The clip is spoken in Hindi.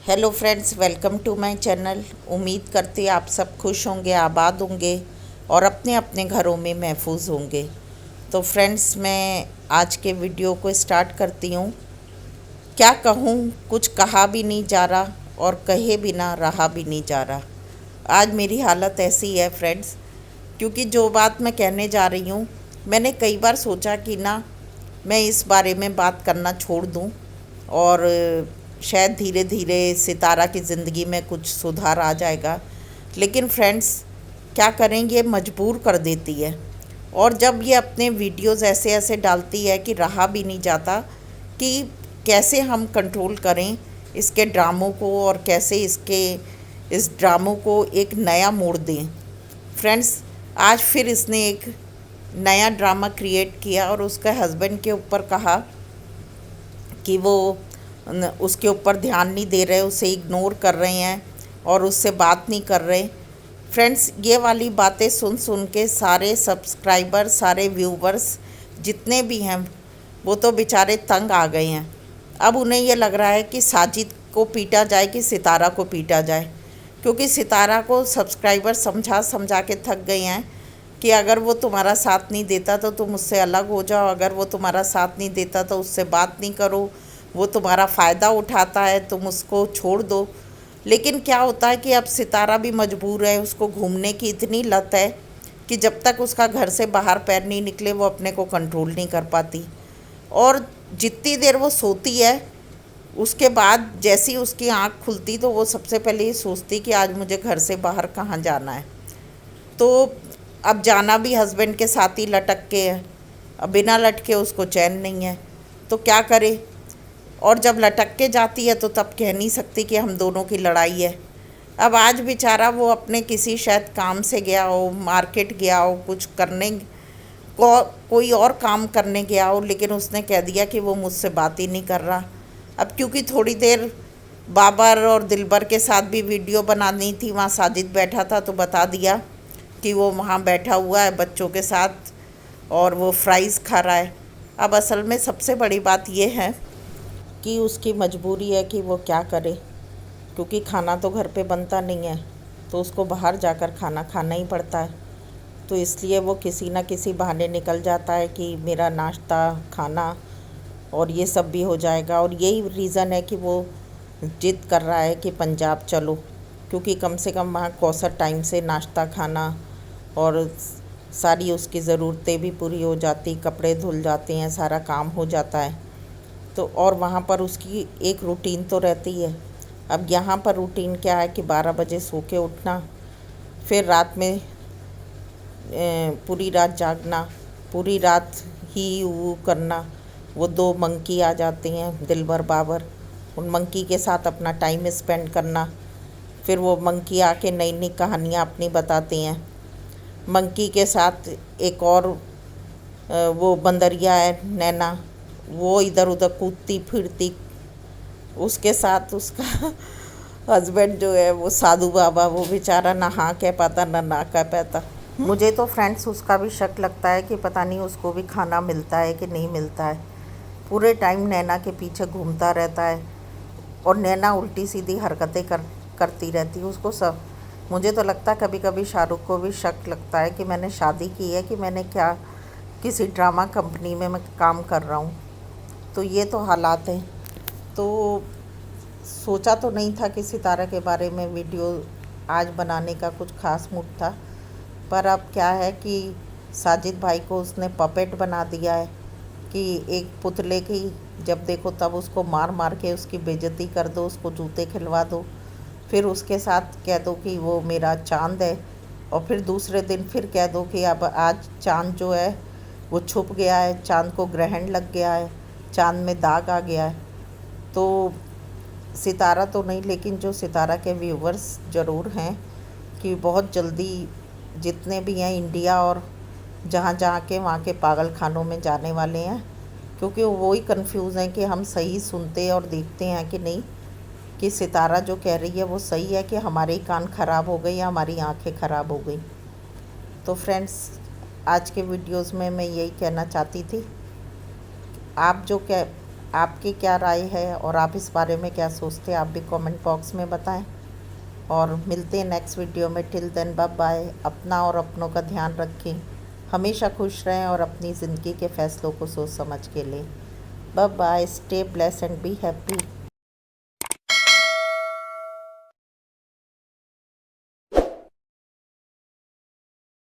Hello friends, welcome to my channel. उम्मीद करती आप सब खुश होंगे, आबाद होंगे और अपने अपने घरों में महफूज होंगे। तो फ्रेंड्स, मैं आज के वीडियो को स्टार्ट करती हूँ। क्या कहूँ, कुछ कहा भी नहीं जा रहा और कहे बिना रहा भी नहीं जा रहा। आज मेरी हालत ऐसी है फ्रेंड्स, क्योंकि जो बात मैं कहने जा रही हूँ, मैंने कई बार सोचा कि ना मैं इस बारे में बात करना छोड़ दूँ और शायद धीरे धीरे सितारा की ज़िंदगी में कुछ सुधार आ जाएगा। लेकिन फ्रेंड्स, क्या करें, ये मजबूर कर देती है। और जब ये अपने वीडियोस ऐसे ऐसे डालती है कि रहा भी नहीं जाता कि कैसे हम कंट्रोल करें इसके ड्रामों को और कैसे इस ड्रामों को एक नया मोड़ दें। फ्रेंड्स, आज फिर इसने एक नया ड्रामा क्रिएट किया और उसके हस्बैंड के ऊपर कहा कि वो उसके ऊपर ध्यान नहीं दे रहे, उसे इग्नोर कर रहे हैं और उससे बात नहीं कर रहे। फ्रेंड्स, ये वाली बातें सुन सुन के सारे सब्सक्राइबर, सारे व्यूवर्स जितने भी हैं वो तो बेचारे तंग आ गए हैं। अब उन्हें ये लग रहा है कि साजिद को पीटा जाए कि सितारा को पीटा जाए, क्योंकि सितारा को सब्सक्राइबर समझा समझा के थक गए हैं कि अगर वो तुम्हारा साथ नहीं देता तो तुम उससे अलग हो जाओ, अगर वो तुम्हारा साथ नहीं देता तो उससे बात नहीं करो, वो तुम्हारा फ़ायदा उठाता है, तुम उसको छोड़ दो। लेकिन क्या होता है कि अब सितारा भी मजबूर है, उसको घूमने की इतनी लत है कि जब तक उसका घर से बाहर पैर नहीं निकले वो अपने को कंट्रोल नहीं कर पाती। और जितनी देर वो सोती है उसके बाद जैसी उसकी आँख खुलती तो वो सबसे पहले ये सोचती कि आज मुझे घर से बाहर कहाँ जाना है। तो अब जाना भी हस्बैंड के साथ ही लटक के है। अब बिना लटके उसको चैन नहीं है, तो क्या करे। और जब लटक के जाती है तो तब कह नहीं सकती कि हम दोनों की लड़ाई है। अब आज बेचारा वो अपने किसी शायद काम से गया हो, मार्केट गया हो, कुछ करने कोई और काम करने गया हो, लेकिन उसने कह दिया कि वो मुझसे बात ही नहीं कर रहा। अब क्योंकि थोड़ी देर बाबर और दिलबर के साथ भी वीडियो बनानी थी, वहाँ साजिद बैठा था तो बता दिया कि वो वहाँ बैठा हुआ है बच्चों के साथ और वो फ्राइज़ खा रहा है। अब असल में सबसे बड़ी बात ये है कि उसकी मजबूरी है कि वो क्या करे, क्योंकि खाना तो घर पे बनता नहीं है, तो उसको बाहर जाकर खाना खाना ही पड़ता है। तो इसलिए वो किसी ना किसी बहाने निकल जाता है कि मेरा नाश्ता, खाना और ये सब भी हो जाएगा। और यही रीज़न है कि वो जिद कर रहा है कि पंजाब चलो, क्योंकि कम से कम वहाँ कौसर टाइम से नाश्ता, खाना और सारी उसकी ज़रूरतें भी पूरी हो जाती, कपड़े धुल जाते हैं, सारा काम हो जाता है। तो और वहाँ पर उसकी एक रूटीन तो रहती है। अब यहाँ पर रूटीन क्या है कि 12 बजे सो के उठना, फिर रात में पूरी रात जागना, पूरी रात ही वो करना। वो 2 मंकी आ जाते हैं, दिलबर बाबर, उन मंकी के साथ अपना टाइम स्पेंड करना। फिर वो मंकी आके नई नई कहानियाँ अपनी बताते हैं। मंकी के साथ एक और वो बंदरिया है नैना, वो इधर उधर कूदती फिरती, उसके साथ उसका हस्बैंड जो है वो साधु बाबा, वो बेचारा ना हाँ कह पाता ना ना कह पाता। मुझे तो फ्रेंड्स उसका भी शक लगता है कि पता नहीं उसको भी खाना मिलता है कि नहीं मिलता है। पूरे टाइम नैना के पीछे घूमता रहता है और नैना उल्टी सीधी हरकतें करती रहती है उसको सब। मुझे तो लगता है कभी कभी शाहरुख को भी शक लगता है कि मैंने शादी की है कि मैंने क्या किसी ड्रामा कंपनी में मैं काम कर रहा हूँ। तो ये तो हालात हैं। तो सोचा तो नहीं था कि सितारा के बारे में वीडियो आज बनाने का कुछ ख़ास मूड था, पर अब क्या है कि साजिद भाई को उसने पपेट बना दिया है कि एक पुतले की जब देखो तब उसको मार मार के उसकी बेइज्जती कर दो, उसको जूते खिलवा दो, फिर उसके साथ कह दो कि वो मेरा चाँद है, और फिर दूसरे दिन फिर कह दो कि अब आज चाँद जो है वो छुप गया है, चाँद को ग्रहण लग गया है, चाँद में दाग आ गया है। तो सितारा तो नहीं, लेकिन जो सितारा के व्यूवर्स ज़रूर हैं कि बहुत जल्दी जितने भी हैं इंडिया और जहाँ जहाँ के वहाँ के पागल खानों में जाने वाले हैं, क्योंकि वो ही कंफ्यूज हैं कि हम सही सुनते और देखते हैं कि नहीं, कि सितारा जो कह रही है वो सही है कि हमारे ही कान ख़राब हो गए या हमारी आंखें ख़राब हो गई। तो फ्रेंड्स, आज के वीडियोस में मैं यही कहना चाहती थी, आप जो आपकी क्या राय है और आप इस बारे में क्या सोचते हैं, आप भी कमेंट बॉक्स में बताएं। और मिलते हैं नेक्स्ट वीडियो में। Till then bye bye. अपना और अपनों का ध्यान रखें, हमेशा खुश रहें और अपनी ज़िंदगी के फ़ैसलों को सोच समझ के लें। Bye bye. Stay blessed and be happy.